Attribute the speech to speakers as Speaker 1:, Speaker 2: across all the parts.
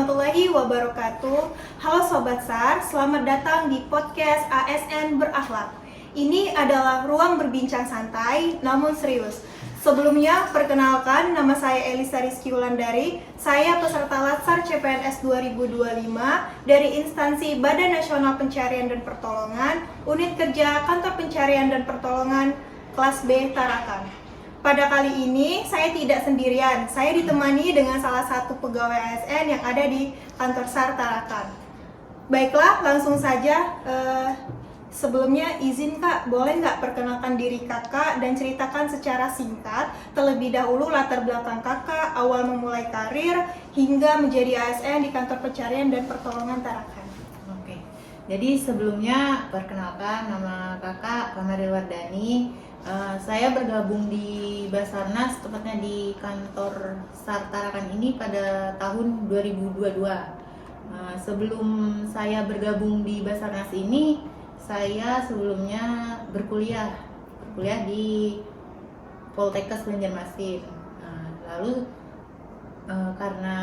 Speaker 1: warahmatullahi wabarakatuh. Halo Sobat SAR, selamat datang di podcast ASN Berakhlak. Ini adalah ruang berbincang santai namun serius. Sebelumnya, perkenalkan, nama saya Elisa Rizky Wulandari. Saya peserta Latsar CPNS 2025 dari instansi Badan Nasional Pencarian dan Pertolongan, Unit Kerja Kantor Pencarian dan Pertolongan, kelas B Tarakan. Pada kali ini, saya tidak sendirian. Saya ditemani dengan salah satu pegawai ASN yang ada di kantor SAR Tarakan. Baiklah, langsung saja. Sebelumnya izin Kak, boleh nggak perkenalkan diri Kakak dan ceritakan secara singkat terlebih dahulu latar belakang Kakak, awal memulai karir, hingga menjadi ASN di Kantor Pencarian dan Pertolongan Tarakan.
Speaker 2: Oke, jadi sebelumnya perkenalkan, nama Kakak Kamaril Wardani. Saya bergabung di Basarnas, tepatnya di kantor SAR Tarakan ini pada tahun 2022. Sebelum saya bergabung di Basarnas ini, saya sebelumnya berkuliah di Poltekkes Banjarmasin. Lalu karena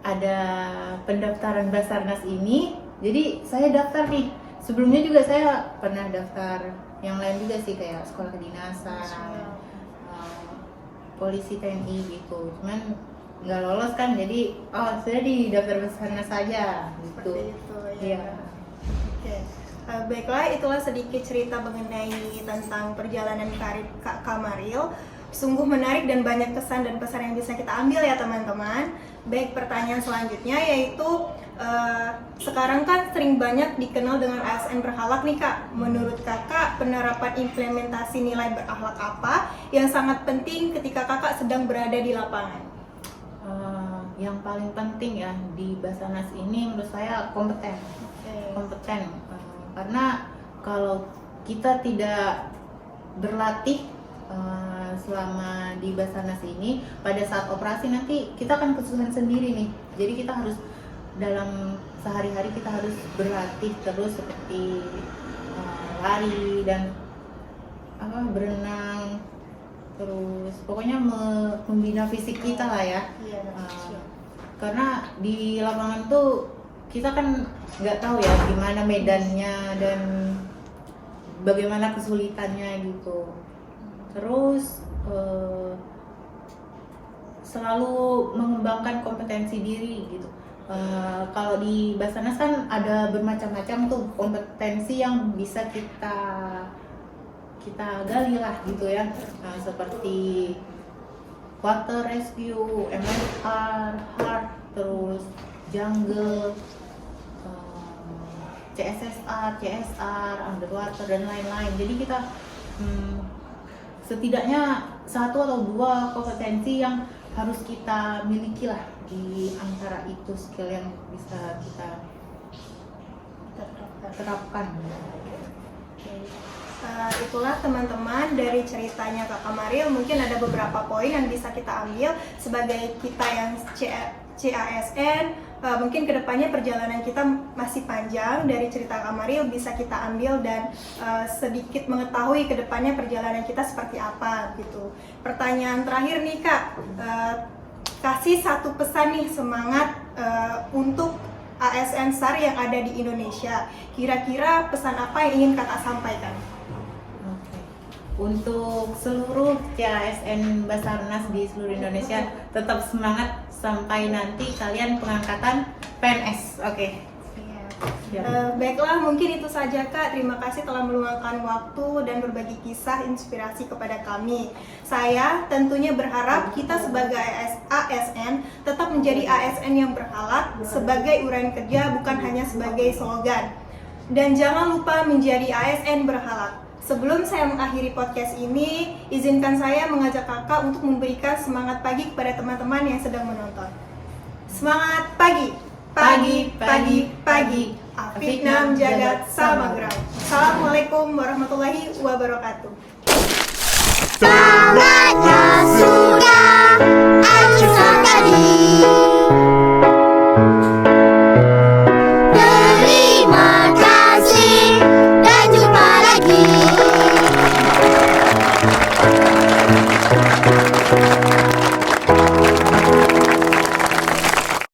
Speaker 2: ada pendaftaran Basarnas ini, jadi saya daftar nih. Sebelumnya juga saya pernah daftar yang lain juga sih, kayak sekolah kedinasan, polisi, TNI gitu. Cuman nggak lolos kan, jadi sudah di daftar Basarnas saja gitu.
Speaker 1: Seperti itu
Speaker 2: ya.
Speaker 1: Oke. Baiklah, itulah sedikit cerita mengenai tentang perjalanan karir Kak Kamaril. Sungguh menarik dan banyak kesan dan pesan yang bisa kita ambil ya teman-teman. Baik, pertanyaan selanjutnya yaitu sekarang kan sering banyak dikenal dengan ASN berakhlak nih Kak. Menurut Kakak, penerapan implementasi nilai berakhlak apa yang sangat penting ketika Kakak sedang berada di lapangan?
Speaker 2: Yang paling penting ya di Basarnas ini menurut saya kompeten. Karena kalau kita tidak berlatih selama di Basarnas ini, pada saat operasi nanti kita akan kesulitan sendiri nih. Jadi kita harus dalam sehari-hari kita harus berlatih terus, seperti lari dan berenang, terus pokoknya membina fisik kita lah ya. Karena di lapangan tuh kita kan nggak tahu ya gimana medannya dan bagaimana kesulitannya gitu. Terus selalu mengembangkan kompetensi diri gitu. Kalau di Basarnas kan ada bermacam-macam tuh kompetensi yang bisa kita gali lah gitu ya. Seperti water rescue, MLR, heart, terus jungle, CSSR, CSR, underwater dan lain-lain. Jadi kita setidaknya satu atau dua kompetensi yang harus kita miliki lah di antara itu skill yang bisa kita terapkan.
Speaker 1: Itulah teman-teman dari ceritanya Kak Kamaril. Mungkin ada beberapa poin yang bisa kita ambil sebagai kita yang CASN. Mungkin kedepannya perjalanan kita masih panjang. Dari cerita Kak Kamaril bisa kita ambil dan sedikit mengetahui kedepannya perjalanan kita seperti apa gitu. Pertanyaan terakhir nih Kak, kasih satu pesan nih semangat untuk ASN SAR yang ada di Indonesia. Kira-kira pesan apa yang ingin Kakak sampaikan?
Speaker 2: Untuk seluruh CASN Basarnas di seluruh Indonesia, tetap semangat sampai nanti kalian pengangkatan PNS. Oke.
Speaker 1: Baiklah, mungkin itu saja Kak. Terima kasih telah meluangkan waktu dan berbagi kisah inspirasi kepada kami. Saya tentunya berharap kita sebagai ASN tetap menjadi ASN yang berakhlak sebagai uraian kerja, bukan hanya sebagai slogan. Dan jangan lupa menjadi ASN berakhlak. Sebelum saya mengakhiri podcast ini, izinkan saya mengajak Kakak untuk memberikan semangat pagi kepada teman-teman yang sedang menonton. Semangat pagi! Pagi, pagi, pagi. Afidnam Jagat Samagram. Assalamualaikum warahmatullahi wabarakatuh.
Speaker 3: Semangatnya